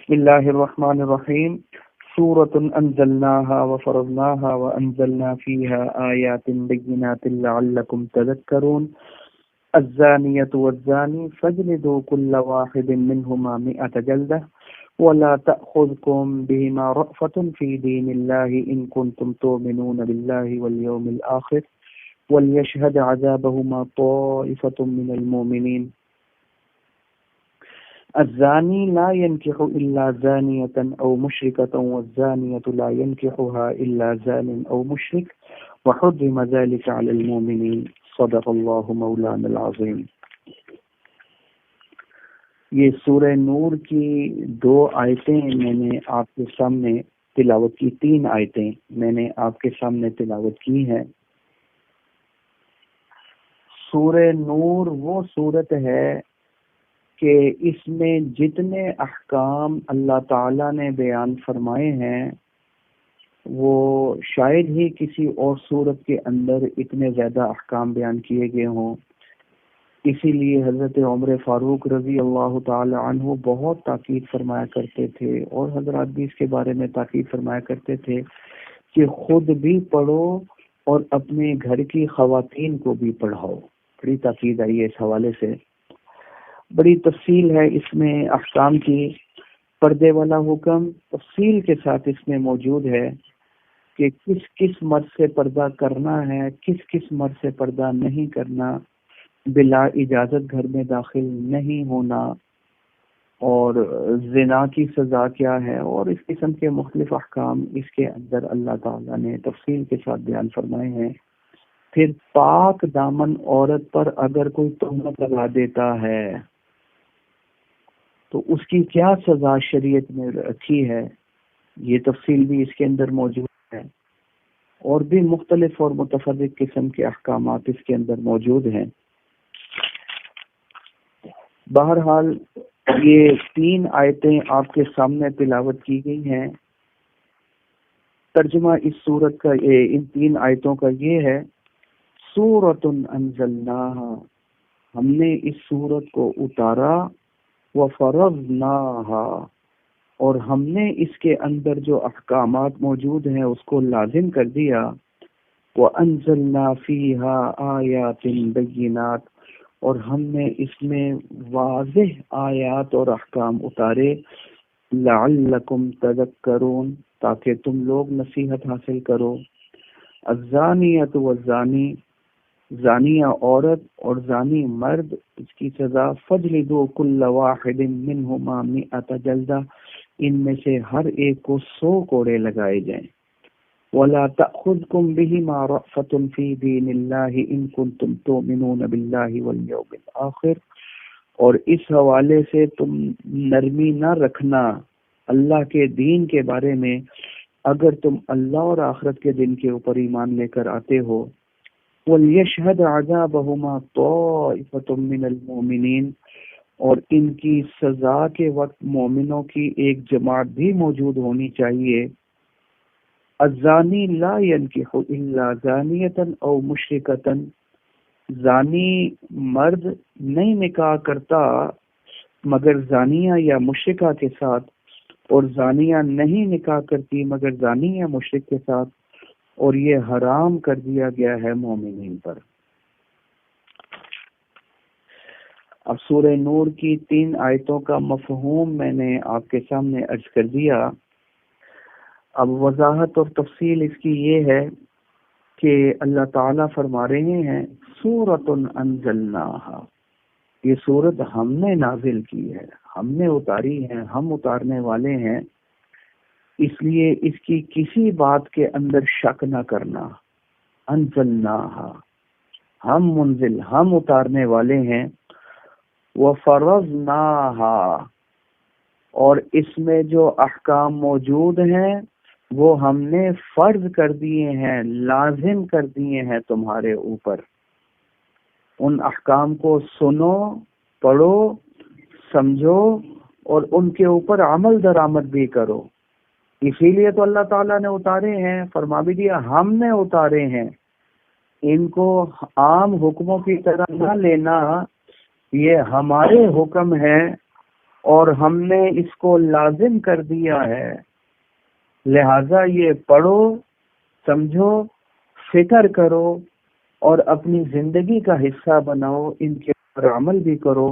بسم الله الرحمن الرحيم. سورة أنزلناها وفرضناها وأنزلنا فيها آيات بينات لعلكم تذكرون. الزانية والزاني فاجلدوا كل واحد منهما 100 جلدة ولا تأخذكم بهما رأفة في دين الله إن كنتم تؤمنون بالله واليوم الآخر وليشهد عذابهما طائفة من المؤمنين. الزاني لا ينكح إلا زانية أو مشركة والزانية لا ينكحها إلا زان أو مشرك وحرم ذلك على المؤمنين. صدق اللہ مولانا العظیم. یہ سورہ نور کی 2 آیتیں میں نے آپ کے سامنے تلاوت کی، 3 آیتیں میں نے آپ کے سامنے تلاوت کی ہیں. سورہ نور وہ صورت ہے کہ اس میں جتنے احکام اللہ تعالیٰ نے بیان فرمائے ہیں وہ شاید ہی کسی اور صورت کے اندر اتنے زیادہ احکام بیان کیے گئے ہوں. اسی لیے حضرت عمر فاروق رضی اللہ تعالی عنہ بہت تاکید فرمایا کرتے تھے، اور حضرات بھی اس کے بارے میں تاکید فرمایا کرتے تھے کہ خود بھی پڑھو اور اپنے گھر کی خواتین کو بھی پڑھاؤ. بڑی تاکید آئی ہے اس حوالے سے. بڑی تفصیل ہے اس میں احکام کی. پردے والا حکم تفصیل کے ساتھ اس میں موجود ہے کہ کس کس مرد سے پردہ کرنا ہے، کس کس مرد سے پردہ نہیں کرنا، بلا اجازت گھر میں داخل نہیں ہونا، اور زنا کی سزا کیا ہے، اور اس قسم کے مختلف احکام اس کے اندر اللہ تعالیٰ نے تفصیل کے ساتھ بیان فرمائے ہیں. پھر پاک دامن عورت پر اگر کوئی تہمت لگا دیتا ہے تو اس کی کیا سزا شریعت میں رکھی ہے، یہ تفصیل بھی اس کے اندر موجود ہے. اور بھی مختلف اور متفرق قسم کے احکامات اس کے اندر موجود ہیں. بہرحال یہ 3 آیتیں آپ کے سامنے تلاوت کی گئی ہیں. ترجمہ اس سورت کا ان 3 آیتوں کا یہ ہے: سورۃ انزلناہا، ہم نے اس سورت کو اتارا، وفرضناہا، اور ہم نے اس کے اندر جو احکامات موجود ہیں اس کو لازم کر دیا. وانزلنا فیہا آیات بینات، اور ہم نے اس میں واضح آیات اور احکام اتارے. لعلکم تذکرون، تاکہ تم لوگ نصیحت حاصل کرو. الزانیۃ والزانی، زانیہ عورت اور زانی مرد، اس کی سزا فجلدوا کل واحد منہما 100 جلدہ، ان میں سے ہر ایک کو 100 کوڑے لگائے جائیں. ولا تأخذکم بہما رأفۃ فی دین اللہ ان کنتم تؤمنون باللہ والیوم الآخر، اور اس حوالے سے تم نرمی نہ رکھنا اللہ کے دین کے بارے میں اگر تم اللہ اور آخرت کے دن کے اوپر ایمان لے کر آتے ہو. وَلْيَشْهَدْ عَذَابَهُمَا طَائِفَةٌ مِّنَ الْمُؤْمِنِينَ، اور ان کی سزا کے وقت مومنوں کی ایک جماعت بھی موجود ہونی چاہیے. الزانی لا ينكح الا زانیۃ او مشرکۃ، زانی مرد نہیں نکاح کرتا مگر زانیہ یا مشرکہ کے ساتھ، اور زانیہ نہیں نکاح کرتی مگر زانی یا مشرک کے ساتھ، اور یہ حرام کر دیا گیا ہے مومنین پر. اب سورہ نور کی 3 آیتوں کا مفہوم میں نے آپ کے سامنے عرض کر دیا. اب وضاحت اور تفصیل اس کی یہ ہے کہ اللہ تعالیٰ فرما رہے ہیں سورۃ انزلناہا، یہ سورت ہم نے نازل کی ہے، ہم نے اتاری ہے، ہم اتارنے والے ہیں، اس لیے اس کی کسی بات کے اندر شک نہ کرنا. انزلناہا، ہم منزل، ہم اتارنے والے ہیں. وفرضناہا، اور اس میں جو احکام موجود ہیں وہ ہم نے فرض کر دیے ہیں، لازم کر دیے ہیں تمہارے اوپر. ان احکام کو سنو، پڑھو، سمجھو، اور ان کے اوپر عمل درآمد بھی کرو. اسی لیے تو اللہ تعالیٰ نے اتارے ہیں، فرما بھی دیا ہم نے اتارے ہیں. ان کو عام حکموں کی طرح نہ لینا، یہ ہمارے حکم ہے اور ہم نے اس کو لازم کر دیا ہے، لہذا یہ پڑھو، سمجھو، فکر کرو اور اپنی زندگی کا حصہ بناؤ، ان کے پر عمل بھی کرو۔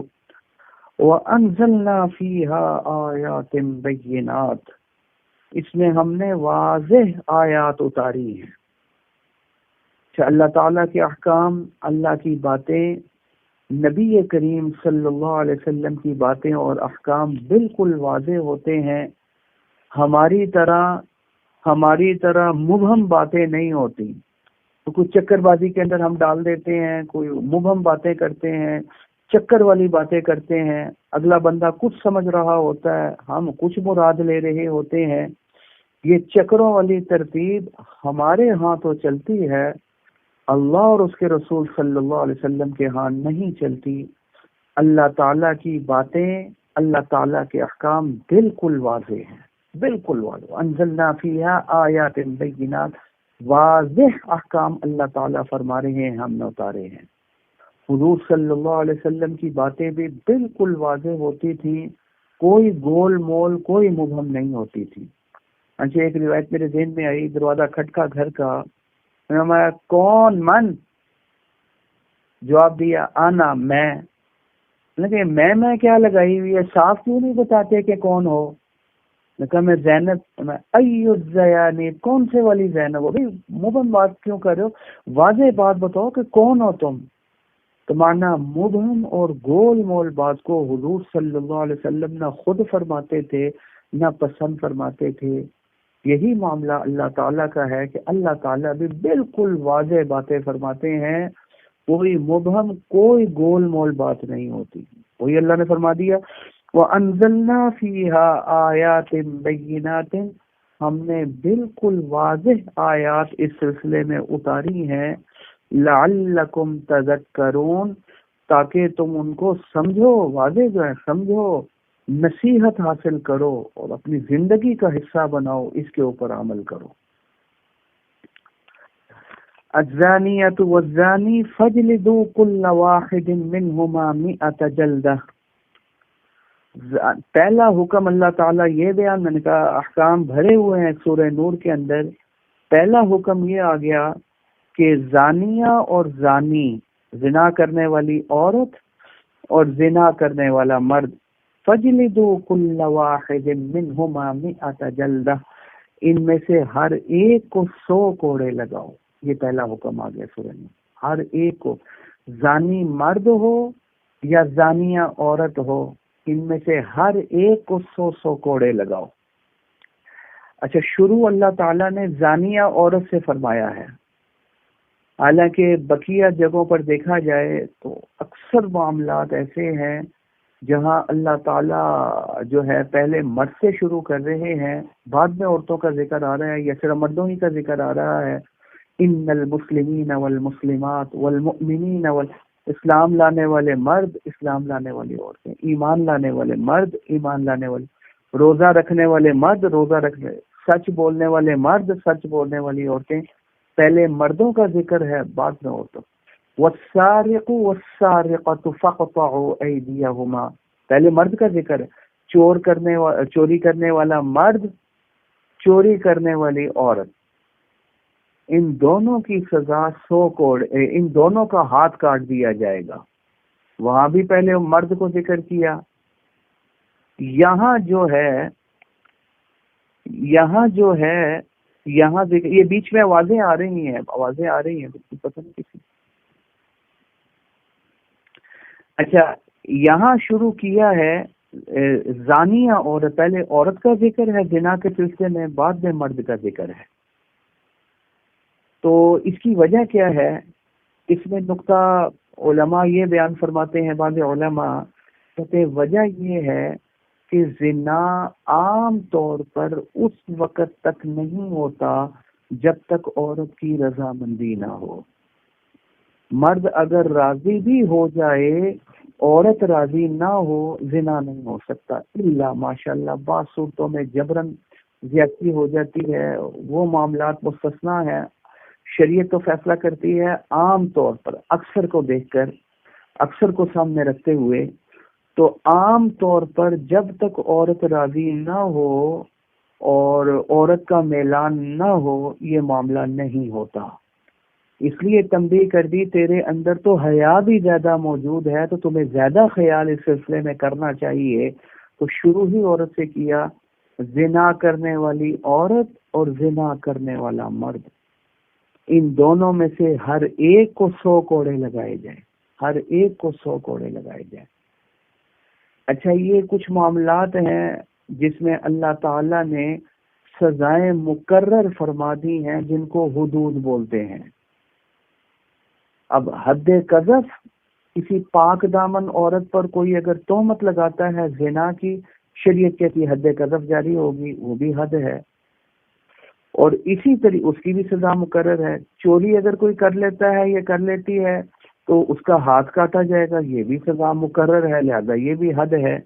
وَأَنزَلْنَا فِيهَا آيَاتٍ بَيِّنَاتٍ، اس میں ہم نے واضح آیات اتاری ہیں کہ اللہ تعالیٰ کے احکام، اللہ کی باتیں، نبی کریم صلی اللہ علیہ وسلم کی باتیں اور احکام بالکل واضح ہوتے ہیں، ہماری طرح مبہم باتیں نہیں ہوتی۔ تو کچھ چکر بازی کے اندر ہم ڈال دیتے ہیں، کوئی مبہم باتیں کرتے ہیں، چکر والی باتیں کرتے ہیں، اگلا بندہ کچھ سمجھ رہا ہوتا ہے، ہم کچھ مراد لے رہے ہوتے ہیں۔ یہ چکروں والی ترتیب ہمارے ہاں تو چلتی ہے، اللہ اور اس کے رسول صلی اللہ علیہ وسلم کے ہاں نہیں چلتی۔ اللہ تعالیٰ کی باتیں، اللہ تعالیٰ کے احکام بالکل واضح ہیں، بالکل واضح۔ انزلنا فیہا آیات بینات، واضح احکام اللہ تعالیٰ فرما رہے ہیں، ہم نے اتارے ہیں۔ حضور صلی اللہ علیہ وسلم کی باتیں بھی بالکل واضح ہوتی تھیں، کوئی گول مول، کوئی مبہم نہیں ہوتی تھی۔ اچھا، ایک روایت میرے ذہن میں آئی، دروازہ کھٹکا گھر کا، میں کون؟ من؟ جواب دیا آنا، میں۔ لیکن میں کیا لگائی ہوئی ہے، صاف کیوں نہیں بتاتے کہ کون ہو؟ میں کہا میں زینب۔ میں ایو الزیانی، کون سے والی زینب ہو؟ بھائی مبہم بات کیوں کر رہے ہو، واضح بات بتاؤ کہ کون ہو تم۔ تو مانا مبہم اور گول مول بات کو حضور صلی اللہ علیہ وسلم نہ خود فرماتے تھے نہ پسند فرماتے تھے۔ یہی معاملہ اللہ تعالیٰ کا ہے کہ اللہ تعالیٰ بھی بالکل واضح باتیں فرماتے ہیں، کوئی مبہم، کوئی گول مول بات نہیں ہوتی۔ وہی اللہ نے فرما دیا وَأَنزَلْنَا فِيهَا آيَاتٍ بَيِّنَاتٍ، ہم نے بالکل واضح آیات اس سلسلے میں اتاری ہیں، لَعَلَّكُمْ تَذَكَّرُونَ، تاکہ تم ان کو سمجھو، واضح جو ہے سمجھو، نصیحت حاصل کرو اور اپنی زندگی کا حصہ بناؤ، اس کے اوپر عمل کرو۔ الزانیۃ والزانی فاجلدوا کل واحد منہما 100 جلدہ۔ پہلا حکم اللہ تعالیٰ یہ بیان، میں نے کہا احکام بھرے ہوئے ہیں سورہ نور کے اندر، پہلا حکم یہ آ گیا کہ زانیہ اور زانی، زنا کرنے والی عورت اور زنا کرنے والا مرد، فجلدوا کل واحد منہما 100 جلدہ، ان میں سے ہر ایک کو 100 کوڑے لگاؤ۔ یہ پہلا حکم آ گیا سورہ میں، ہر ایک کو، زانی مرد ہو یا زانیہ عورت ہو، ان میں سے ہر ایک کو 100 کوڑے لگاؤ۔ اچھا، شروع اللہ تعالیٰ نے زانیہ عورت سے فرمایا ہے، حالانکہ بقیہ جگہوں پر دیکھا جائے تو اکثر معاملات ایسے ہیں جہاں اللہ تعالیٰ جو ہے پہلے مرد سے شروع کر رہے ہیں، بعد میں عورتوں کا ذکر آ رہا ہے یا صرف مردوں ہی کا ذکر آ رہا ہے۔ ان المسلمین والمسلمات والمؤمنین اسلام لانے والے مرد، اسلام لانے والی عورتیں، ایمان لانے والے مرد، ایمان لانے والے، روزہ رکھنے والے مرد، روزہ رکھنے، سچ بولنے والے مرد، سچ بولنے والی عورتیں، پہلے مردوں کا ذکر ہے، بعد میں عورتوں۔ والسارق والسارقۃ فاقطعوا ایدیہما، پہلے مرد کا ذکر ہے، چوری کرنے والا مرد، چوری کرنے والی عورت، ان دونوں کی سزا 100 کوڑے، ان دونوں کا ہاتھ کاٹ دیا جائے گا۔ وہاں بھی پہلے مرد کو ذکر کیا، یہاں جو ہے یہاں ذکر، یہ بیچ میں آوازیں آ رہی ہیں پتہ نہیں کسی۔ اچھا، یہاں شروع کیا ہے زانیہ عورت، پہلے عورت کا ذکر ہے زنا کے سلسلے میں، بعد میں مرد کا ذکر ہے۔ تو اس کی وجہ کیا ہے؟ اس میں نقطہ علماء یہ بیان فرماتے ہیں، بعض علماء کہتے ہیں وجہ یہ ہے کہ زنا عام طور پر اس وقت تک نہیں ہوتا جب تک عورت کی رضامندی نہ ہو۔ مرد اگر راضی بھی ہو جائے، عورت راضی نہ ہو، زنا نہیں ہو سکتا، الا ماشاءاللہ بعض صورتوں میں جبرن زیادتی ہو جاتی ہے، وہ معاملات مستثنا ہے۔ شریعت تو فیصلہ کرتی ہے عام طور پر، اکثر کو دیکھ کر، اکثر کو سامنے رکھتے ہوئے، تو عام طور پر جب تک عورت راضی نہ ہو اور عورت کا میلان نہ ہو یہ معاملہ نہیں ہوتا. اس لیے تنبیہ کر دی تیرے اندر تو حیا بھی زیادہ موجود ہے تو تمہیں زیادہ خیال اس سلسلے میں کرنا چاہیے. تو شروع ہی عورت سے کیا. زنا کرنے والی عورت اور زنا کرنے والا مرد، ان دونوں میں سے ہر ایک کو 100 کوڑے لگائے جائیں، ہر ایک کو 100 کوڑے لگائے جائیں. اچھا، یہ کچھ معاملات ہیں جس میں اللہ تعالیٰ نے سزائیں مقرر فرما دی ہیں جن کو حدود بولتے ہیں. اب حد قذف، کسی پاک دامن عورت پر کوئی اگر تہمت لگاتا ہے زنا کی، شریعت کہتی ہے حد قذف جاری ہوگی، وہ بھی حد ہے. اور اسی طرح اس کی بھی سزا مقرر ہے. چوری اگر کوئی کر لیتا ہے یا کر لیتی ہے تو اس کا ہاتھ کاٹا جائے گا، یہ بھی سزا مقرر ہے، لہذا یہ بھی حد ہے.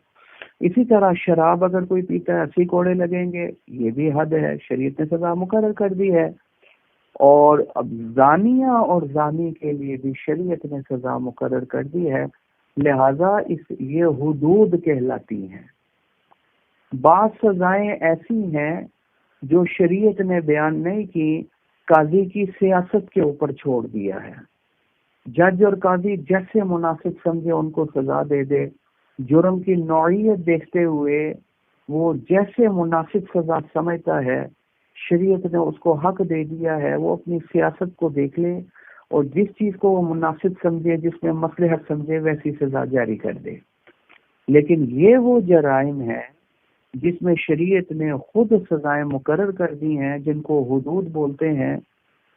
اسی طرح شراب اگر کوئی پیتا ہے 80 کوڑے لگیں گے، یہ بھی حد ہے، شریعت نے سزا مقرر کر دی ہے. اور اب زانیہ اور زانی کے لیے بھی شریعت نے سزا مقرر کر دی ہے، لہذا یہ حدود کہلاتی ہیں. بعض سزائیں ایسی ہیں جو شریعت نے بیان نہیں کی، قاضی کی سیاست کے اوپر چھوڑ دیا ہے. جج اور قاضی جیسے مناسب سمجھے ان کو سزا دے دے، جرم کی نوعیت دیکھتے ہوئے وہ جیسے مناسب سزا سمجھتا ہے، شریعت نے اس کو حق دے دیا ہے وہ اپنی سیاست کو دیکھ لے اور جس چیز کو وہ مناسب سمجھے، جس میں مصلحت سمجھے، ویسی سزا جاری کر دے. لیکن یہ وہ جرائم ہے جس میں شریعت نے خود سزائیں مقرر کر دی ہیں جن کو حدود بولتے ہیں.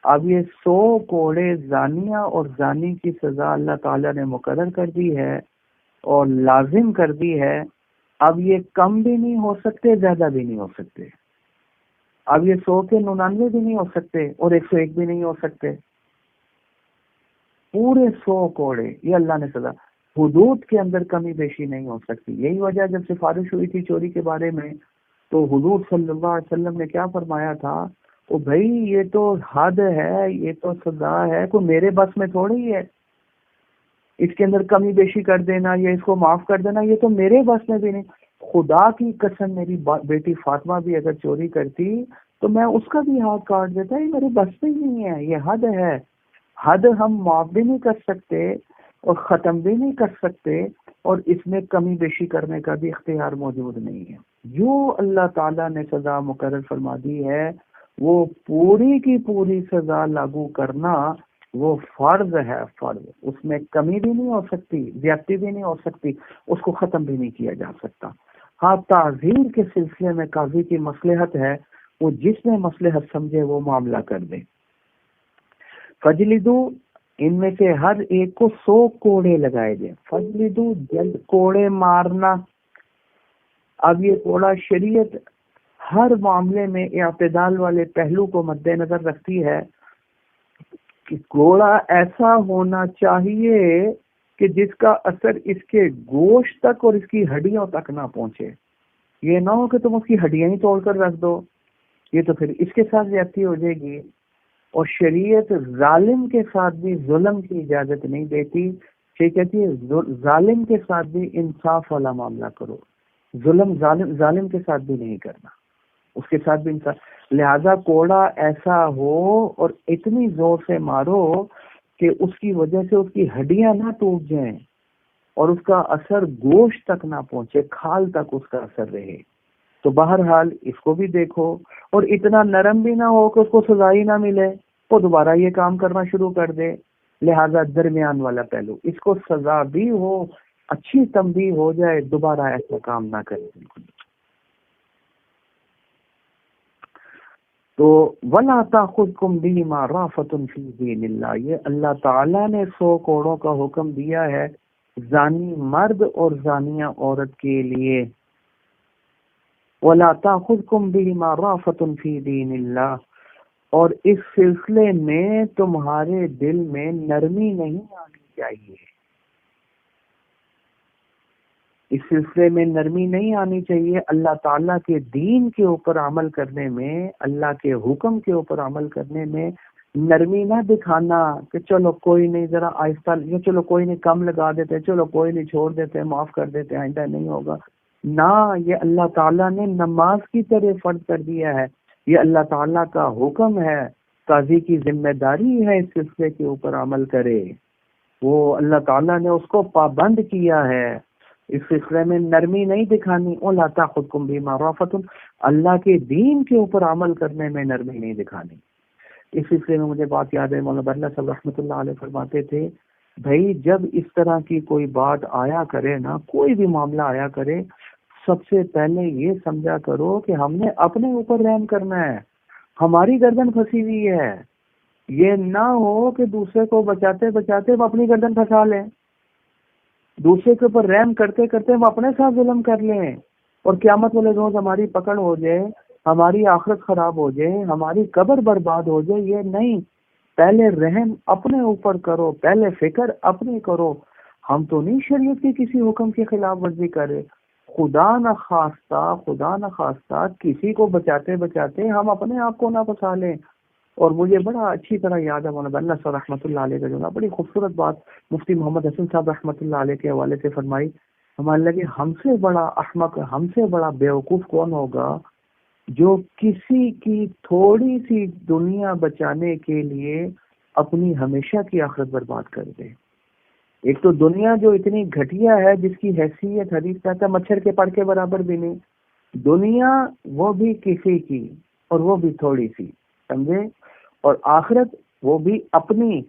اب یہ 100 کوڑے زانیہ اور زانی کی سزا اللہ تعالیٰ نے مقرر کر دی ہے اور لازم کر دی ہے. اب یہ کم بھی نہیں ہو سکتے، زیادہ بھی نہیں ہو سکتے. اب یہ 100 کے 99 بھی نہیں ہو سکتے اور 101 بھی نہیں ہو سکتے. پورے 100 کوڑے یہ اللہ نے سزا. حدود کے اندر کمی بیشی نہیں ہو سکتی. یہی وجہ جب سفارش ہوئی تھی چوری کے بارے میں تو حضور صلی اللہ علیہ وسلم نے کیا فرمایا تھا، او بھائی یہ تو حد ہے، یہ تو سزا ہے، کوئی میرے بس میں تھوڑی ہے. اس کے اندر کمی بیشی کر دینا یا اس کو معاف کر دینا یہ تو میرے بس میں بھی نہیں. خدا کی قسم میری بیٹی فاطمہ بھی اگر چوری کرتی تو میں اس کا بھی ہاتھ کاٹ دیتا. یہ میرے بس میں ہی نہیں ہے، یہ حد ہے. حد ہم معاف بھی نہیں کر سکتے اور ختم بھی نہیں کر سکتے اور اس میں کمی بیشی کرنے کا بھی اختیار موجود نہیں ہے. جو اللہ تعالیٰ نے سزا مقرر فرما دی ہے وہ پوری کی پوری سزا لاگو کرنا وہ فرض ہے، فرض. اس میں کمی بھی نہیں ہو سکتی، زیادتی بھی نہیں ہو سکتی، اس کو ختم بھی نہیں کیا جا سکتا. ہاں، تعزیر کے سلسلے میں قاضی کی مصلحت ہے، وہ جس میں مصلحت سمجھے وہ معاملہ کر دے. فجلدو، ان میں سے ہر ایک کو 100 کوڑے لگائے جائیں. فجلدو جلد، کوڑے مارنا. اب یہ کوڑا شریعت ہر معاملے میں اعتدال والے پہلو کو مد نظر رکھتی ہے کہ کوڑا ایسا ہونا چاہیے کہ جس کا اثر اس کے گوشت تک اور اس کی ہڈیوں تک نہ پہنچے. یہ نہ ہو کہ تم اس کی ہڈیاں ہی توڑ کر رکھ دو، یہ تو پھر اس کے ساتھ زیادتی ہو جائے گی. اور شریعت ظالم کے ساتھ بھی ظلم کی اجازت نہیں دیتی. کہتی ہے ظالم کے ساتھ بھی انصاف والا معاملہ کرو، ظالم کے ساتھ بھی نہیں کرنا، اس کے ساتھ بھی انصاف. لہذا کوڑا ایسا ہو اور اتنی زور سے مارو کہ اس کی وجہ سے اس کی ہڈیاں نہ ٹوٹ جائیں اور اس کا اثر گوشت تک نہ پہنچے، کھال تک اس کا اثر رہے. تو بہرحال اس کو بھی دیکھو اور اتنا نرم بھی نہ ہو کہ اس کو سزا ہی نہ ملے وہ دوبارہ یہ کام کرنا شروع کر دے. لہذا درمیان والا پہلو، اس کو سزا بھی ہو، اچھی تنبیہ ہو جائے، دوبارہ ایسا کام نہ کرے. تو وَلَا تَأْخُذْكُمْ بِهِمَا رَأْفَةٌ فِي دِينِ اللَّهِ، یہ اللہ تعالیٰ نے 100 کوڑوں کا حکم دیا ہے زانی مرد اور زانیہ عورت کے لیے. وَلَا تَأْخُذْكُمْ بِهِمَا رَأْفَةٌ فِي دِينِ اللَّهِ، اور اس سلسلے میں تمہارے دل میں نرمی نہیں آنی چاہیے. اس سلسلے میں نرمی نہیں آنی چاہیے. اللہ تعالیٰ کے دین کے اوپر عمل کرنے میں، اللہ کے حکم کے اوپر عمل کرنے میں نرمی نہ دکھانا کہ چلو کوئی نہیں ذرا آہستہ، یا چلو کوئی نہیں کم لگا دیتے، چلو کوئی نہیں چھوڑ دیتے، معاف کر دیتے، آئندہ نہیں ہوگا نہ۔ یہ اللہ تعالیٰ نے نماز کی طرح فرض کر دیا ہے، یہ اللہ تعالیٰ کا حکم ہے، قاضی کی ذمہ داری ہے اس سلسلے کے اوپر عمل کرے، وہ اللہ تعالیٰ نے اس کو پابند کیا ہے، اس سلسلے میں نرمی نہیں دکھانی۔ وَلَا تَأْخُذْكُمْ بِمَا رَأْفَةٌ، اللہ کے دین کے اوپر عمل کرنے میں نرمی نہیں دکھانی۔ اس سلسلے میں مجھے بات یاد ہے، مولانا برلا صاحب رحمۃ اللہ علیہ فرماتے تھے، بھائی جب اس طرح کی کوئی بات آیا کرے نا، کوئی بھی معاملہ آیا کرے، سب سے پہلے یہ سمجھا کرو کہ ہم نے اپنے اوپر رحم کرنا ہے، ہماری گردن پھنسی ہوئی ہے، یہ نہ ہو کہ دوسرے کو بچاتے بچاتے وہ اپنی گردن پھنسا لیں، دوسرے کے اوپر رحم کرتے کرتے وہ اپنے ساتھ ظلم کر لیں، اور قیامت والے روز ہماری پکڑ ہو جائے، ہماری آخرت خراب ہو جائے، ہماری قبر برباد ہو جائے۔ یہ نہیں، پہلے رحم اپنے اوپر کرو، پہلے فکر اپنی کرو۔ ہم تو نہیں شریعت کے کسی حکم کی خلاف ورزی کرے، خدا نہ خواستہ کسی کو بچاتے بچاتے ہم اپنے آپ کو نہ پھنسا لیں۔ اور مجھے بڑا اچھی طرح یاد ہے مولانا اللہ صاحب رحمۃ اللہ علیہ کا جو نا بڑی خوبصورت بات مفتی محمد حسن صاحب رحمۃ اللہ علیہ کے حوالے سے فرمائی، ہمارے لگے ہم سے بڑا احمق، ہم سے بڑا بیوقوف کون ہوگا جو کسی کی تھوڑی سی دنیا بچانے کے لیے اپنی ہمیشہ کی آخرت برباد کر دے۔ ایک تو دنیا جو اتنی گھٹیا ہے جس کی حیثیت حدیث کہتا ہے مچھر کے پر کے برابر بھی نہیں، دنیا وہ بھی کسی کی، اور وہ بھی تھوڑی سی، سمجھے؟ اور آخرت وہ بھی اپنی،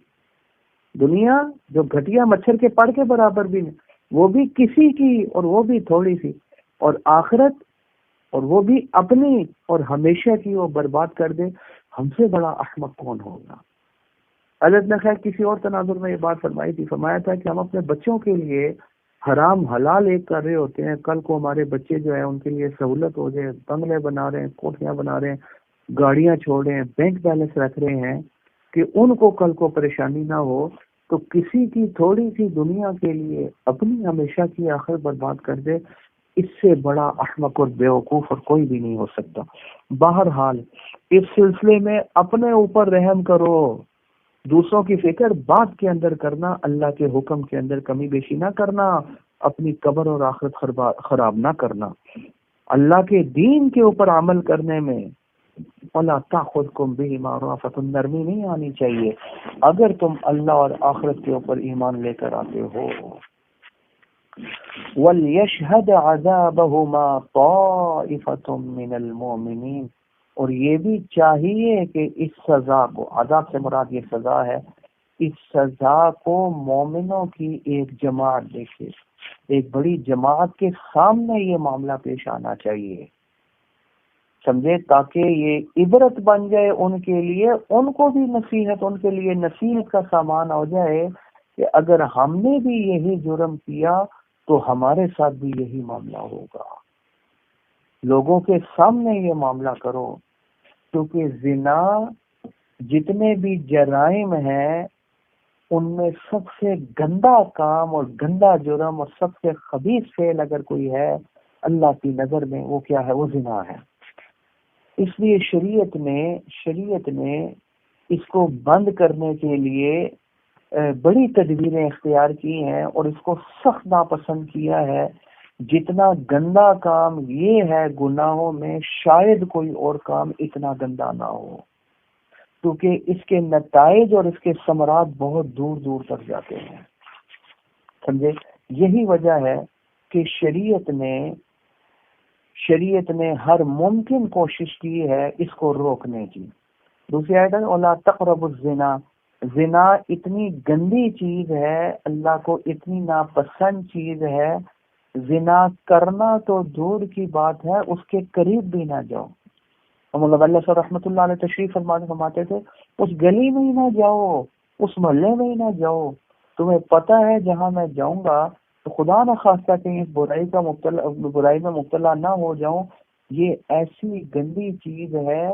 دنیا جو گھٹیا مچھر کے پر کے برابر بھی نہیں، وہ بھی کسی کی اور وہ بھی تھوڑی سی، اور آخرت اور وہ بھی اپنی اور ہمیشہ کی وہ برباد کر دے۔ ہم سے بڑا احمق کون ہوگا؟ حضرت نے خیر کسی اور تناظر میں یہ بات فرمائی تھی، فرمایا تھا کہ ہم اپنے بچوں کے لیے حرام حلال ایک کر رہے ہوتے ہیں، کل کو ہمارے بچے جو ہیں ان کے لیے سہولت ہو جائے، بنگلے بنا رہے ہیں، کوٹھیاں بنا رہے ہیں، گاڑیاں چھوڑ رہے ہیں، بینک بیلنس رکھ رہے ہیں، کہ ان کو کل کو پریشانی نہ ہو، تو کسی کی تھوڑی سی دنیا کے لیے اپنی ہمیشہ کی آخرت برباد کر دے، اس سے بڑا احمق اور بیوقوف اور کوئی بھی نہیں ہو سکتا۔ بہرحال اس سلسلے میں اپنے اوپر رحم کرو، دوسروں کی فکر بات کے اندر کرنا، اللہ کے حکم کے اندر کمی بیشی نہ کرنا، اپنی قبر اور آخرت خراب نہ کرنا، اللہ کے دین کے اوپر عمل کرنے میں وَلَا تَأْخُذْكُمْ بِهِمَا رَأْفَةٌ، نرمی نہیں آنی چاہیے اگر تم اللہ اور آخرت کے اوپر ایمان لے کر آتے ہو۔ وَلْيَشْهَدْ عَذَابَهُمَا طَائِفَةٌ مِّنَ الْمُؤْمِنِينَ، اور یہ بھی چاہیے کہ اس سزا کو، عذاب سے مراد یہ سزا ہے، اس سزا کو مومنوں کی ایک جماعت دیکھے، ایک بڑی جماعت کے سامنے یہ معاملہ پیش آنا چاہیے، سمجھے، تاکہ یہ عبرت بن جائے ان کے لیے، ان کو بھی نصیحت، ان کے لیے نصیحت کا سامان ہو جائے کہ اگر ہم نے بھی یہی جرم کیا تو ہمارے ساتھ بھی یہی معاملہ ہوگا۔ لوگوں کے سامنے یہ معاملہ کرو، کیونکہ زنا جتنے بھی جرائم ہیں ان میں سب سے گندا کام اور گندا جرم اور سب سے خبیث فعل اگر کوئی ہے اللہ کی نظر میں، وہ کیا ہے؟ وہ زنا ہے۔ اس لیے شریعت نے اس کو بند کرنے کے لیے بڑی تدبیریں اختیار کی ہیں اور اس کو سخت ناپسند کیا ہے۔ جتنا گندا کام یہ ہے گناہوں میں، شاید کوئی اور کام اتنا گندا نہ ہو، کیونکہ اس کے نتائج اور اس کے ثمرات بہت دور دور تک جاتے ہیں، سمجھے؟ یہی وجہ ہے کہ شریعت نے ہر ممکن کوشش کی ہے اس کو روکنے کی۔ دوسری آیت ہے وَلَا تَقْرَبُوا الزِّنَا، زنا اتنی گندی چیز ہے، اللہ کو اتنی ناپسند چیز ہے، زنا کرنا تو دور کی بات ہے، اس کے قریب بھی نہ جاؤ۔ مولانا اللہ صاحب رحمۃ اللہ علیہ تشریف فرماتے تھے اس گلی میں ہی نہ جاؤ، اس محلے میں ہی نہ جاؤ، تمہیں پتہ ہے جہاں میں جاؤں گا تو خدا نہ خواستہ کہیں اس برائی میں مبتلا نہ ہو جاؤں۔ یہ ایسی گندی چیز ہے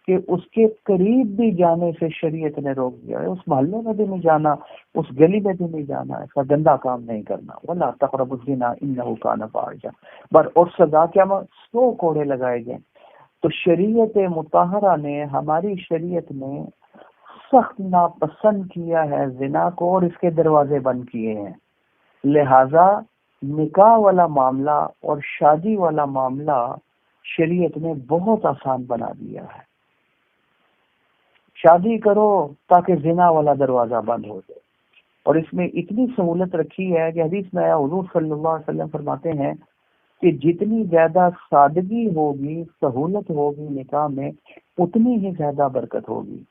کہ اس کے قریب بھی جانے سے شریعت نے روک دیا ہے، اس محلے میں بھی نہیں جانا، اس گلی میں بھی نہیں جانا، ایسا گندا کام نہیں کرنا۔ وَلَا تَقْرَبُوا الزِّنَا إِنَّهُ كَانَ فَاحِشَةً، اور سزا کیا؟ 100 کوڑے لگائے گئے۔ تو شریعت مطہرہ نے، ہماری شریعت نے سخت ناپسند کیا ہے زنا کو اور اس کے دروازے بند کیے ہیں، لہذا نکاح والا معاملہ اور شادی والا معاملہ شریعت نے بہت آسان بنا دیا ہے۔ شادی کرو تاکہ زنا والا دروازہ بند ہو جائے، اور اس میں اتنی سہولت رکھی ہے کہ حدیث میں آیا، حضور صلی اللہ علیہ وسلم فرماتے ہیں کہ جتنی زیادہ سادگی ہوگی، سہولت ہوگی نکاح میں، اتنی ہی زیادہ برکت ہوگی۔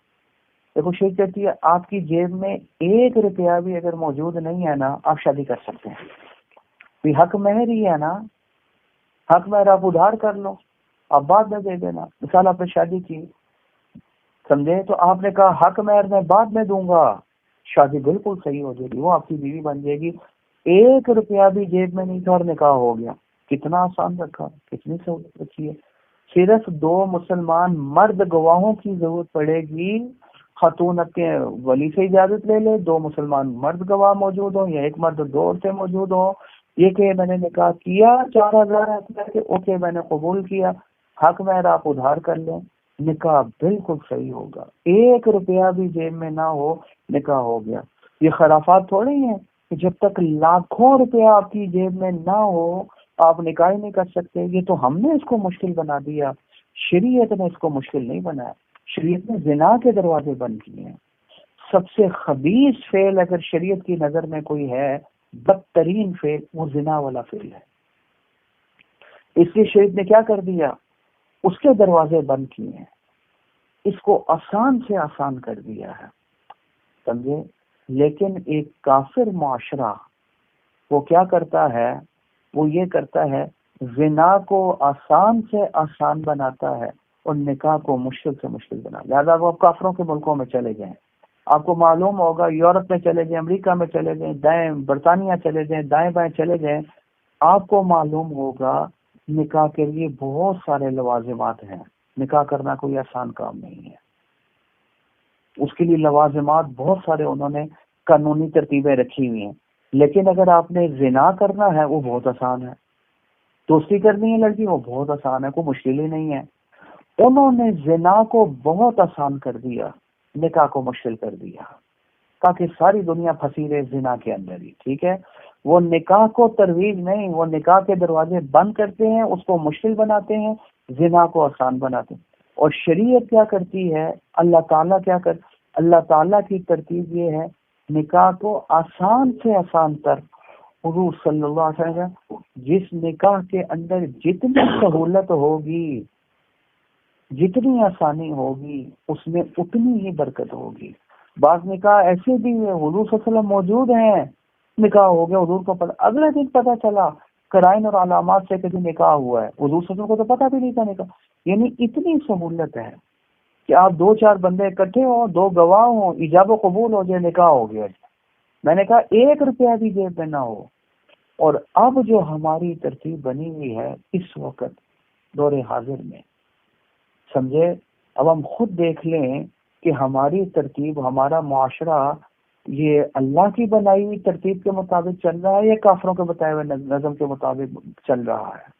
دیکھو شیخ کہتی ہے آپ کی جیب میں 1 روپیہ بھی اگر موجود نہیں ہے نا، آپ شادی کر سکتے ہیں، بھی حق مہر ہی ہے نا، حق مہر آپ ادھار کر لو، آپ بعد میں دے دینا۔ مثال آپ نے شادی کی، سمجھے، تو آپ نے کہا حق مہر میں بعد میں دوں گا، شادی بالکل صحیح ہو جائے گی، وہ آپ کی بیوی بن جائے گی۔ 1 روپیہ بھی جیب میں نہیں تھا اور نکاح ہو گیا، کتنا آسان رکھا، کتنی سہولت رکھی ہے۔ صرف 2 مسلمان مرد گواہوں کی ضرورت پڑے گی، خاتون اپنے ولی سے اجازت لے لے، 2 مسلمان مرد گواہ موجود ہوں یا 1 مرد 2 عورتیں موجود ہوں، یہ کہ میں نے نکاح کیا 4000 کے، اوکے میں نے قبول کیا، حق مہر آپ ادھار کر لیں، نکاح بالکل صحیح ہوگا۔ 1 روپیہ بھی جیب میں نہ ہو، نکاح ہو گیا۔ یہ خرافات تھوڑی ہیں کہ جب تک لاکھوں روپیہ آپ کی جیب میں نہ ہو آپ نکاح ہی نہیں کر سکتے۔ یہ تو ہم نے اس کو مشکل بنا دیا، شریعت نے اس کو مشکل نہیں بنایا۔ شریعت نے زنا کے دروازے بند کیے ہیں۔ سب سے خبیث فعل اگر شریعت کی نظر میں کوئی ہے، بدترین فعل، وہ زنا والا فعل ہے۔ اس لیے شریعت نے کیا کر دیا، اس کے دروازے بند کیے ہیں، اس کو آسان سے آسان کر دیا ہے، سمجھے۔ لیکن ایک کافر معاشرہ وہ کیا کرتا ہے، وہ یہ کرتا ہے زنا کو آسان سے آسان بناتا ہے اور نکاح کو مشکل سے مشکل بنا۔ لہٰذا وہ کافروں کے ملکوں میں چلے جائیں، آپ کو معلوم ہوگا، یورپ میں چلے جائیں، امریکہ میں چلے جائیں، دائیں برطانیہ چلے جائیں، دائیں بائیں چلے جائیں، آپ کو معلوم ہوگا نکاح کے لیے بہت سارے لوازمات ہیں۔ نکاح کرنا کوئی آسان کام نہیں ہے، اس کے لیے لوازمات بہت سارے انہوں نے قانونی ترتیبیں رکھی ہوئی ہیں۔ لیکن اگر آپ نے زنا کرنا ہے وہ بہت آسان ہے، دوستی کرنی ہے لڑکی وہ بہت آسان ہے، کوئی مشکل ہی نہیں ہے۔ انہوں نے زنا کو بہت آسان کر دیا، نکاح کو مشکل کر دیا، تاکہ ساری دنیا پھنسی رہے زنا کے اندر ہی، ٹھیک ہے۔ وہ نکاح کو ترویج نہیں، وہ نکاح کے دروازے بند کرتے ہیں، اس کو مشکل بناتے ہیں، زنا کو آسان بناتے ہیں۔ اور شریعت کیا کرتی ہے، اللہ تعالیٰ کیا کر، اللہ تعالیٰ کی ترتیب یہ ہے نکاح کو آسان سے آسان تر۔ حضور صلی اللہ علیہ وسلم جس نکاح کے اندر جتنی سہولت ہوگی، جتنی آسانی ہوگی، اس میں اتنی ہی برکت ہوگی۔ بعض نکاح ایسے بھی ہیں حضور صلی اللہ علیہ وسلم موجود ہیں، نکاح ہو گیا، حضور کو پتہ، اگلے دن پتہ چلا قرائن اور علامات سے کسی نکاح ہوا ہے، حضور صلی اللہ علیہ وسلم کو تو پتہ بھی نہیں تھا نکاح۔ یعنی اتنی سہولت ہے کہ آپ 2-4 بندے اکٹھے ہوں، 2 گواہ ہوں، ایجاب و قبول ہو جائے، نکاح ہو گیا۔ میں نے کہا 1 روپیہ بھی جیب میں نہ ہو۔ اور اب جو ہماری ترتیب بنی ہوئی ہے اس وقت دور حاضر میں، سمجھے، اب ہم خود دیکھ لیں کہ ہماری ترتیب، ہمارا معاشرہ یہ اللہ کی بنائی ہوئی ترتیب کے مطابق چل رہا ہے یا کافروں کے بتائے ہوئے نظم کے مطابق چل رہا ہے۔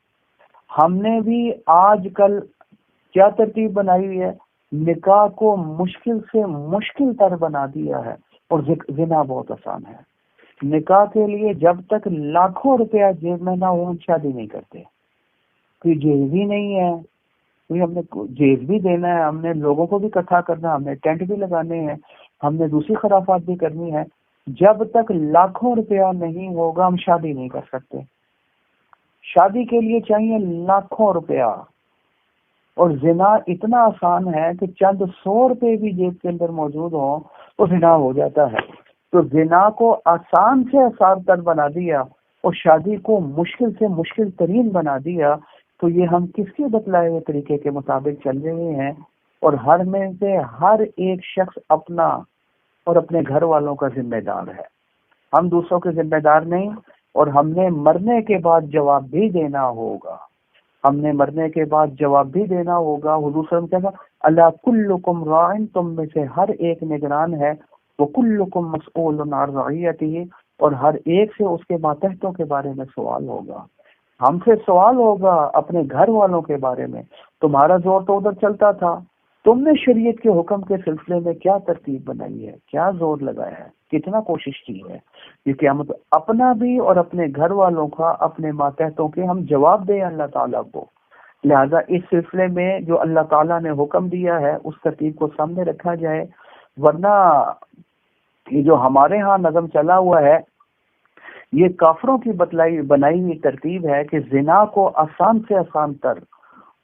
ہم نے بھی آج کل کیا ترتیب بنائی ہوئی ہے، نکاح کو مشکل سے مشکل تر بنا دیا ہے، اور زنا بہت آسان ہے۔ نکاح کے لیے جب تک لاکھوں روپیہ جیب میں نہ ہو ہم شادی نہیں کرتے۔ کوئی جیز بھی نہیں ہے، کوئی ہم نے جیز بھی دینا ہے، ہم نے لوگوں کو بھی اکٹھا کرنا، ہم نے ٹینٹ بھی لگانے ہیں، ہم نے دوسری خرافات بھی کرنی ہے۔ جب تک لاکھوں روپیہ نہیں ہوگا ہم شادی نہیں کر سکتے۔ شادی کے لیے چاہیے لاکھوں روپیہ، اور زنا اتنا آسان ہے کہ چند 100 روپے بھی جیب کے اندر موجود ہوں تو زنا ہو جاتا ہے۔ تو زنا کو آسان سے آسان تر بنا دیا اور شادی کو مشکل سے مشکل ترین بنا دیا۔ تو یہ ہم کس کے بتلائے ہوئے طریقے کے مطابق چل رہے ہیں، اور ہر میں سے ہر ایک شخص اپنا اور اپنے گھر والوں کا ذمہ دار ہے، ہم دوسروں کے ذمہ دار نہیں۔ اور ہم نے مرنے کے بعد جواب بھی دینا ہوگا، ہم نے مرنے کے بعد جواب بھی دینا ہوگا۔ حضور صلی اللہ علیہ وسلم کہا اللہ کلکم راعٍ، تم میں سے ہر ایک نگران ہے، وکلکم مسئول عن رعیتہ، اور ہر ایک سے اس کے ماتحتوں کے بارے میں سوال ہوگا۔ ہم سے سوال ہوگا اپنے گھر والوں کے بارے میں، تمہارا زور تو ادھر چلتا تھا، تم نے شریعت کے حکم کے سلسلے میں کیا ترتیب بنائی ہے، کیا زور لگایا ہے، کتنا کوشش کی ہے، یہ قیامت اپنا بھی اور اپنے گھر والوں کا، اپنے ماتحتوں کے ہم جواب دیں اللہ تعالیٰ کو۔ لہذا اس سلسلے میں جو اللہ تعالیٰ نے حکم دیا ہے اس ترتیب کو سامنے رکھا جائے، ورنہ یہ جو ہمارے ہاں نظم چلا ہوا ہے یہ کافروں کی بنائی ہوئی ترتیب ہے کہ زنا کو آسان سے آسان تر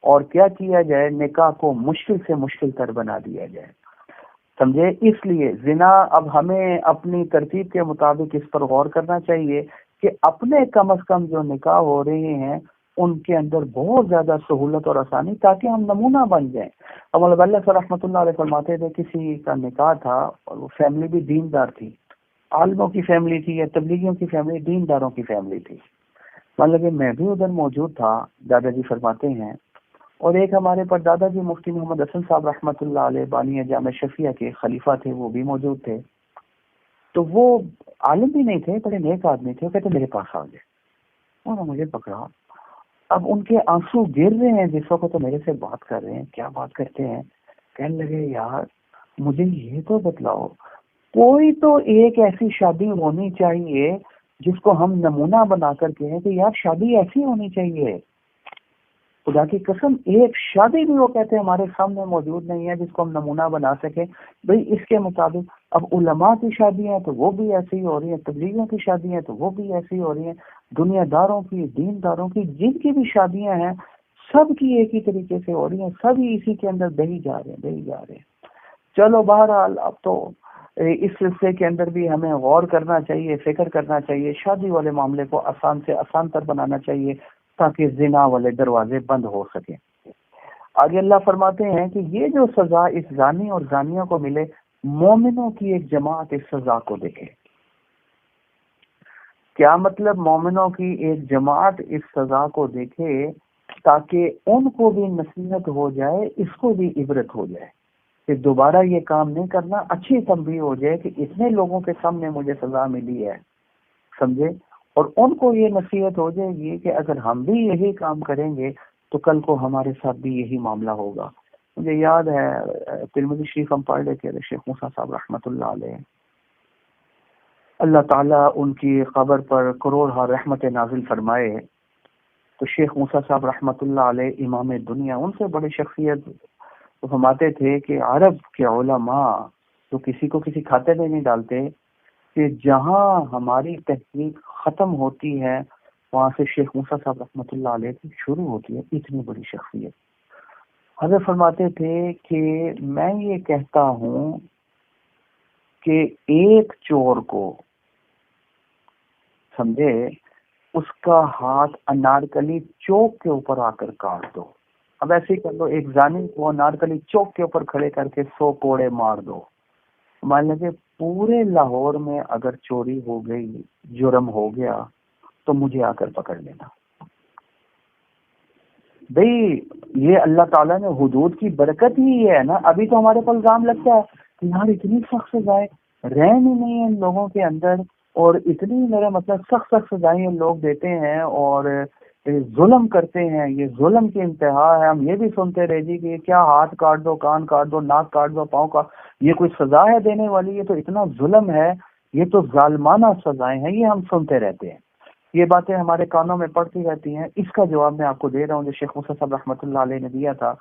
اور کیا کیا جائے، نکاح کو مشکل سے مشکل تر بنا دیا جائے، سمجھے۔ اس لیے زنا اب ہمیں اپنی ترتیب کے مطابق اس پر غور کرنا چاہیے کہ اپنے کم از کم جو نکاح ہو رہے ہیں ان کے اندر بہت زیادہ سہولت اور آسانی، تاکہ ہم نمونہ بن جائیں۔ اب مولانا اللہ صاحب رحمۃ اللہ علیہ فرماتے تھے کسی کا نکاح تھا اور وہ فیملی بھی دیندار تھی، عالموں کی فیملی تھی یا تبلیغیوں کی فیملی، دینداروں کی فیملی تھی۔ مان لگے میں بھی ادھر موجود تھا، دادا جی فرماتے ہیں، اور ایک ہمارے پر دادا جی مفتی محمد حسن صاحب رحمۃ اللہ علیہ بانی جامع شفیہ کے خلیفہ تھے، وہ بھی موجود تھے۔ تو وہ عالم بھی نہیں تھے، بڑے نیک آدمی تھے، وہ کہتے میرے پاس آ گئے، انہوں نے مجھے پکڑا، اب ان کے آنسو گر رہے ہیں جس وقت تو میرے سے بات کر رہے ہیں، کیا بات کرتے ہیں، کہنے لگے یار مجھے یہ تو بتلاؤ، کوئی تو ایک ایسی شادی ہونی چاہیے جس کو ہم نمونہ بنا کر کہیں کہ یار شادی ایسی ہونی چاہیے۔ خدا کی قسم ایک شادی بھی وہ کہتے ہیں ہمارے سامنے موجود نہیں ہے جس کو ہم نمونہ بنا سکیں بھئی اس کے مطابق۔ اب علماء کی شادیاں ہیں تو وہ بھی ایسی ہی ہو رہی ہیں، تبلیغیوں کی شادیاں ہیں تو وہ بھی ایسی ہو رہی ہیں، دنیا داروں کی، دین داروں کی، جن کی بھی شادیاں ہیں سب کی ایک ہی طریقے سے ہو رہی ہیں، سبھی اسی کے اندر بہی جا رہے ہیں۔ چلو بہرحال اب تو اس سلسلے کے اندر بھی ہمیں غور کرنا چاہیے، فکر کرنا چاہیے، شادی والے معاملے کو آسان سے آسان تر بنانا چاہیے تاکہ زنا والے دروازے بند ہو سکیں۔ آگے اللہ فرماتے ہیں کہ یہ جو سزا اس زانی اور زانیہ کو ملے، مومنوں کی ایک جماعت اس سزا کو دیکھے۔ کیا مطلب مومنوں کی ایک جماعت اس سزا کو دیکھے؟ تاکہ ان کو بھی نصیحت ہو جائے، اس کو بھی عبرت ہو جائے کہ دوبارہ یہ کام نہیں کرنا، اچھی تنبیہ ہو جائے کہ اتنے لوگوں کے سامنے مجھے سزا ملی ہے، سمجھے، اور ان کو یہ نصیحت ہو جائے گی کہ اگر ہم بھی یہی کام کریں گے تو کل کو ہمارے ساتھ بھی یہی معاملہ ہوگا۔ مجھے یاد ہے ترمذی شریف ہم پڑھ لیتے تھے، شیخ موسیٰ صاحب رحمۃ اللہ علیہ، اللہ تعالیٰ ان کی قبر پر کروڑ ہا رحمت نازل فرمائے۔ تو شیخ موسیٰ صاحب رحمۃ اللہ علیہ امام دنیا، ان سے بڑی شخصیت، وہ فرماتے تھے کہ عرب کے علماء تو کسی کو کسی کھاتے میں نہیں ڈالتے، کہ جہاں ہماری تحقیق ختم ہوتی ہے وہاں سے شیخ موسیٰ صاحب رحمۃ اللہ علیہ کی شروع ہوتی ہے، اتنی بڑی شخصیت۔ حضرت فرماتے تھے کہ میں یہ کہتا ہوں کہ ایک چور کو، سمجھے، اس کا ہاتھ انارکلی چوک کے اوپر آ کر کاٹ دو، اب ایسے ہی کر دو، ایک زانی کو انارکلی چوک کے اوپر کھڑے کر کے 100 کوڑے مار دو، مان لگے پورے لاہور میں اگر چوری ہو گئی، جرم ہو گیا تو مجھے آ کر پکڑ لینا۔ بھئی یہ اللہ تعالیٰ نے حدود کی برکت ہی یہ ہے نا۔ ابھی تو ہمارے پر الزام لگتا ہے کہ یار اتنی سخت سزائیں رحم ہی نہیں ہے ان لوگوں کے اندر، اور اتنی میرا مطلب سخت سخت سزائیں لوگ دیتے ہیں اور ظلم کرتے ہیں، یہ ظلم کی انتہا ہے۔ ہم یہ بھی سنتے رہے جی کہ کیا ہاتھ کاٹ دو، کان کاٹ دو، ناک کاٹ دو، پاؤں کا، یہ کوئی سزا ہے دینے والی؟ یہ تو اتنا ظلم ہے، یہ تو ظالمانہ سزائیں ہیں، یہ ہم سنتے رہتے ہیں، یہ باتیں ہمارے کانوں میں پڑتی رہتی ہیں۔ اس کا جواب میں آپ کو دے رہا ہوں جو شیخ موسیٰ صاحب رحمۃ اللہ علیہ نے دیا تھا۔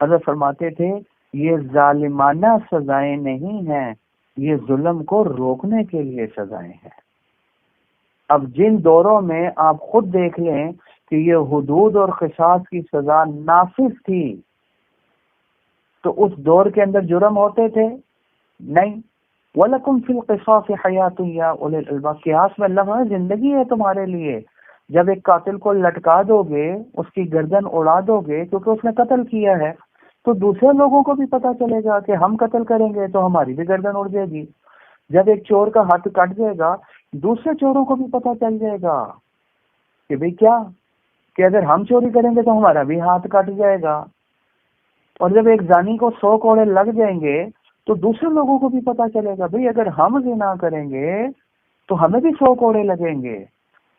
حضرت فرماتے تھے یہ ظالمانہ سزائیں نہیں ہیں، یہ ظلم کو روکنے کے لیے سزائیں ہیں۔ اب جن دوروں میں آپ خود دیکھ لیں کہ یہ حدود اور قصاص کی سزا نافذ تھی، تو اس دور کے اندر جرم ہوتے تھے نہیں۔ وَلَكُمْ فِي الْقِصَاصِ حَيَاتٌ يَا أُولِي الْأَلْبَابِ، قیاس میں اللہ ہے زندگی ہے تمہارے لیے۔ جب ایک قاتل کو لٹکا دو گے، اس کی گردن اڑا دو گے کیونکہ اس نے قتل کیا ہے، تو دوسرے لوگوں کو بھی پتہ چلے گا کہ ہم قتل کریں گے تو ہماری بھی گردن اڑ جائے گی۔ جب ایک چور کا ہاتھ کٹ جائے گا، دوسرے چوروں کو بھی پتہ چل جائے گا کہ بھئی کیا، کہ اگر ہم چوری کریں گے تو ہمارا بھی ہاتھ کٹ جائے گا۔ اور جب ایک زانی کو 100 کوڑے لگ جائیں گے تو دوسرے لوگوں کو بھی پتہ چلے گا بھئی اگر ہم زنا کریں گے تو ہمیں بھی 100 کوڑے لگیں گے۔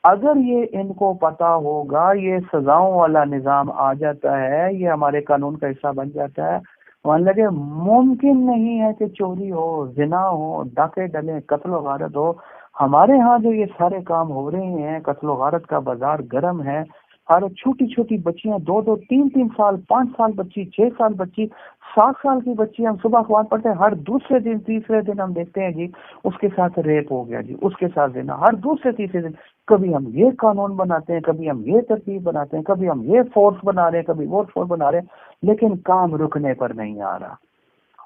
اگر یہ ان کو پتہ ہوگا، یہ سزاؤں والا نظام آ جاتا ہے، یہ ہمارے قانون کا حصہ بن جاتا ہے، مان لگے ممکن نہیں ہے کہ چوری ہو، زنا ہو، ڈاکے ڈلیں، قتل و غارت ہو۔ ہمارے ہاں جو یہ سارے کام ہو رہے ہیں، قتل و غارت کا بازار گرم ہے، ہر چھوٹی چھوٹی بچیاں، 2 2 3 3 سال، 5 سال بچی، 6 سال بچی، 7 سال کی بچی، ہم صبح اخبار پڑھتے ہیں، ہر دوسرے دن تیسرے دن ہم دیکھتے ہیں جی اس کے ساتھ ریپ ہو گیا، جی اس کے ساتھ زنا، ہر دوسرے تیسرے دن۔ کبھی ہم یہ قانون بناتے ہیں، کبھی ہم یہ ترتیب بناتے ہیں، کبھی ہم یہ فورس بنا رہے ہیں، کبھی وہ فورس بنا رہے ہیں، لیکن کام رکنے پر نہیں آ رہا۔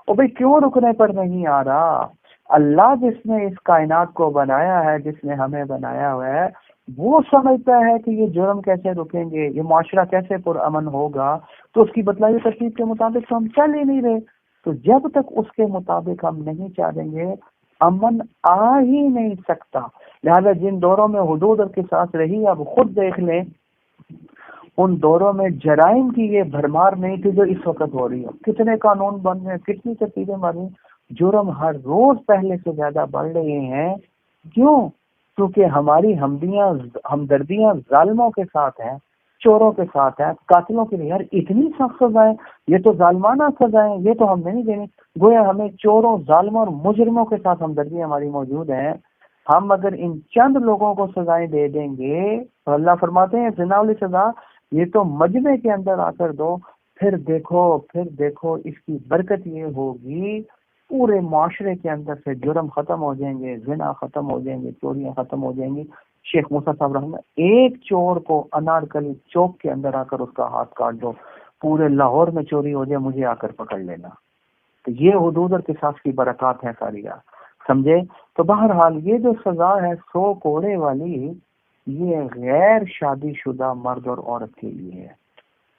اور بھئی کیوں رکنے پر نہیں آ رہا؟ اللہ جس نے اس کائنات کو بنایا ہے، جس نے ہمیں بنایا ہوا ہے، وہ سمجھتا ہے کہ یہ جرم کیسے رکیں گے، یہ معاشرہ کیسے پرامن ہوگا، تو اس کی بتلائی ترتیب کے مطابق تو ہم چل ہی نہیں رہے۔ تو جب تک اس کے مطابق ہم نہیں چلیں گے، امن آ ہی نہیں سکتا۔ لہذا جن دوروں میں حدود اور قصاص رہی، اب خود دیکھ لیں ان دوروں میں جرائم کی یہ بھرمار نہیں تھی جو اس وقت ہو رہی ہے۔ کتنے قانون بن رہے ہیں، کتنی ترتیبیں بن رہی ہیں، جرم ہر روز پہلے سے زیادہ بڑھ رہے ہیں۔ کیوں؟ کیونکہ ہماری ہمدردیاں ظالموں کے ساتھ ہیں، چوروں کے ساتھ ہیں، قاتلوں کے لیے۔ یار اتنی سخت سزائیں، یہ تو ظالمانہ سزائیں، یہ تو ہم نہیں دینی۔ گویا ہمیں چوروں، ظالموں اور مجرموں کے ساتھ ہمدردی ہماری موجود ہیں۔ ہم اگر ان چند لوگوں کو سزائیں دے دیں گے تو اللہ فرماتے ہیں زنا والی سزا یہ تو مجمع کے اندر آ کر دو، پھر دیکھو اس کی برکت یہ ہوگی پورے معاشرے کے اندر سے جرم ختم ہو جائیں گے، زنا ختم ہو جائیں گے، چوریاں ختم ہو جائیں گی۔ شیخ موسیٰ صاحب رحمہ ایک چور کو انارکلی چوک کے اندر آ کر اس کا ہاتھ کاٹ دو، پورے لاہور میں چوری ہو جائے، مجھے آ کر پکڑ لینا۔ تو یہ حدود اور قصاص کی برکات ہیں ساری، سمجھے؟ تو بہرحال یہ جو سزا ہے 100 کوڑے والی، یہ غیر شادی شدہ مرد اور عورت کے لیے ہے۔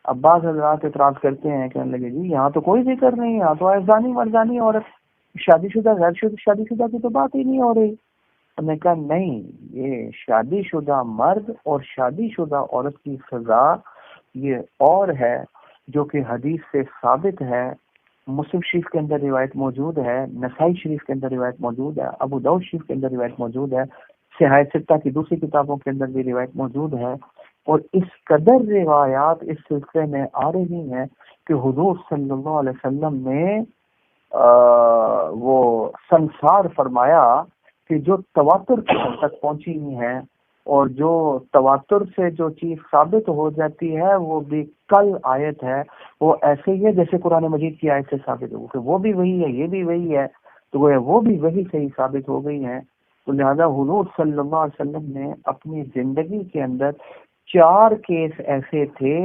اب بعض حضرات اعتراض کرتے ہیں، کہنے لگے جی یہاں تو کوئی ذکر نہیں، یہاں تو زانی مرزانی عورت، شادی شدہ غیر شادی شدہ کی تو بات ہی نہیں ہو رہی۔ ہم نے کہا نہیں، یہ شادی شدہ مرد اور شادی شدہ عورت کی سزا یہ اور ہے، جو کہ حدیث سے ثابت ہے۔ مسلم شریف کے اندر روایت موجود ہے، نسائی شریف کے اندر روایت موجود ہے، ابو داؤد شریف کے اندر روایت موجود ہے، صحاح ستہ کی دوسری کتابوں کے اندر بھی روایت موجود ہے۔ اور اس قدر روایات اس سلسلے میں آ رہی ہیں کہ حضور صلی اللہ علیہ وسلم نے وہ سنسار فرمایا کہ جو تواتر کی حد تک پہنچی ہوئی ہیں، اور جو تواتر سے جو چیز ثابت ہو جاتی ہے وہ بھی کل آیت ہے، وہ ایسے ہی ہے جیسے قرآن مجید کی آیت سے ثابت ہو کہ وہ بھی وہی ہے، یہ بھی وہی ہے، تو وہ بھی وہی سے ہی ثابت ہو گئی ہیں۔ تو لہذا حضور صلی اللہ علیہ وسلم نے اپنی زندگی کے اندر 4 کیس ایسے تھے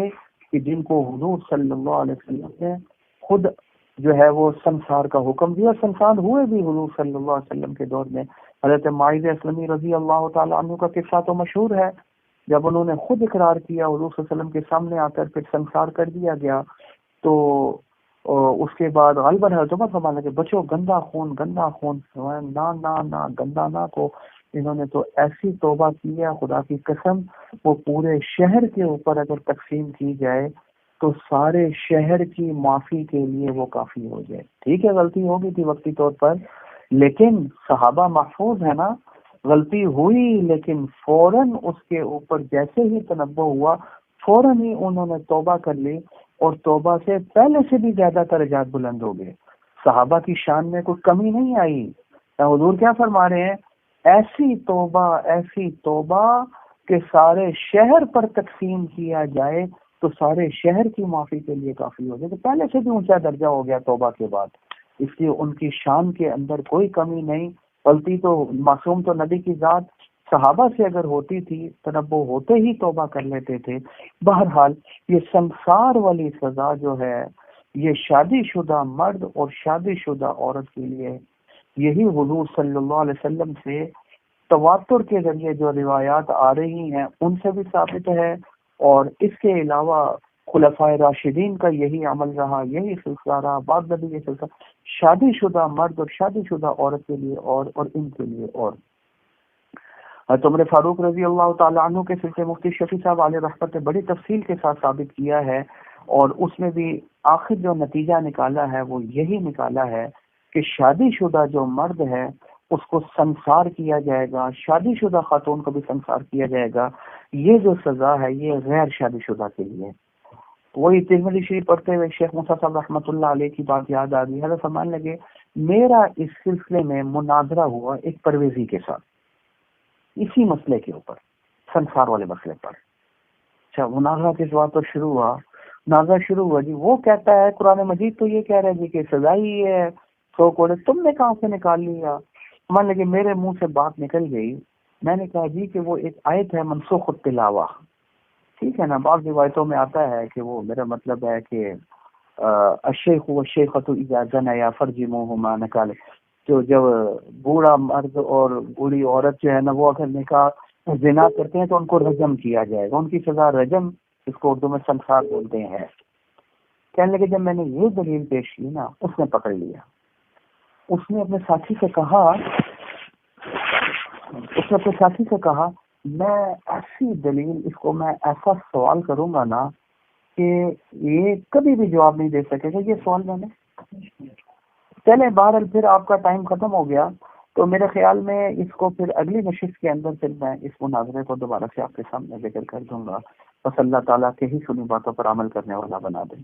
کہ جن کو حضور صلی اللہ علیہ وسلم نے خود جو ہے وہ سنسار کا حکم دیا، سنسار ہوئے بھی حضور صلی اللہ علیہ وسلم کے دور میں۔ حضرت معاذ اسلمی رضی اللہ تعالیٰ عنہ کا قصہ تو مشہور ہے، جب انہوں نے خود اقرار کیا حضور صلی اللہ علیہ وسلم کے سامنے آ کر پھر سنسار کر دیا گیا، تو اس کے بعد غالباً حضرت عمر فرمانے لگے بچو گندا خون نہ گندا نہ کو۔ انہوں نے تو ایسی توبہ کی ہے، خدا کی قسم وہ پورے شہر کے اوپر اگر تقسیم کی جائے تو سارے شہر کی معافی کے لیے وہ کافی ہو جائے۔ ٹھیک ہے غلطی ہوگی تھی وقتی طور پر، لیکن صحابہ محفوظ ہے نا، غلطی ہوئی لیکن فوراً اس کے اوپر جیسے ہی تنبہ ہوا فوراً ہی انہوں نے توبہ کر لی، اور توبہ سے پہلے سے بھی زیادہ درجات بلند ہو گئے۔ صحابہ کی شان میں کوئی کمی نہیں آئی۔ حضور کیا فرما رہے ہیں؟ ایسی توبہ کہ سارے شہر پر تقسیم کیا جائے تو سارے شہر کی معافی کے لیے کافی ہو جائے، تو پہلے سے بھی اونچا درجہ ہو گیا توبہ کے بعد۔ اس لیے ان کی شان کے اندر کوئی کمی نہیں۔ غلطی تو معصوم تو نبی کی ذات، صحابہ سے اگر ہوتی تھی تنبہ ہوتے ہی توبہ کر لیتے تھے۔ بہرحال یہ سنسار والی سزا جو ہے یہ شادی شدہ مرد اور شادی شدہ عورت کے لیے، یہی حضور صلی اللہ علیہ وسلم سے تواتر کے ذریعے جو روایات آ رہی ہیں ان سے بھی ثابت ہے، اور اس کے علاوہ خلفائے راشدین کا یہی عمل رہا، یہی سلسلہ رہا، بعد نبی یہ سلسلہ شادی شدہ مرد اور شادی شدہ عورت کے لیے اور ان کے لیے اور۔ حضرت عمر فاروق رضی اللہ تعالیٰ عنہ کے سلسلے مفتی شفیع صاحب علیہ رحمت نے بڑی تفصیل کے ساتھ ثابت کیا ہے، اور اس میں بھی آخر جو نتیجہ نکالا ہے وہ یہی نکالا ہے کہ شادی شدہ جو مرد ہے اس کو سنسار کیا جائے گا، شادی شدہ خاتون کو بھی سنسار کیا جائے گا۔ یہ جو سزا ہے یہ غیر شادی شدہ کے لیے۔ وہی ترمذی شریف پڑھتے ہوئے شیخ موسیٰ صاحب رحمۃ اللہ علیہ کی بات یاد آ گئی. حضرت فرمانے لگے میرا اس سلسلے میں مناظرہ ہوا ایک پرویزی کے ساتھ اسی مسئلے کے اوپر، سنسار والے مسئلے پر. اچھا مناظرہ کس بات پر شروع ہوا؟ مناظرہ شروع ہوا جی وہ کہتا ہے قرآن مجید تو یہ کہہ رہا ہے جی کہ سزا ہی ہے سو کوڑے، تم نے کہاں سے نکال لیا؟ مان لگے میرے منہ سے بات نکل گئی. میں نے کہا جی کہ وہ ایک آیت ہے منسوخ التلاوہ، ٹھیک ہے نا. بعض روایتوں میں آتا ہے کہ وہ میرا مطلب ہے کہ الشیخ والشیخۃ اذا زنیا فرجموہما نکالے، جو جب بوڑھا مرد اور بوڑھی عورت جو ہے نا وہ اگر نکاح زنا کرتے ہیں تو ان کو رجم کیا جائے گا، ان کی سزا رجم، اس کو اردو میں سنسار بولتے ہیں. کہنے لگے جب میں نے یہ دلیل پیش کی نا اس نے پکڑ لیا. اس نے اپنے ساتھی سے کہا میں ایسی دلیل اس کو میں ایسا سوال کروں گا نا کہ یہ کبھی بھی جواب نہیں دے سکے گا. یہ سوال میں نے چلے بہرحال پھر آپ کا ٹائم ختم ہو گیا تو میرے خیال میں اس کو پھر اگلی نشست کے اندر پھر میں اس مناظرے کو دوبارہ سے آپ کے سامنے ذکر کر دوں گا. بس اللہ تعالیٰ کے ہی سنی باتوں پر عمل کرنے والا بنا دیں.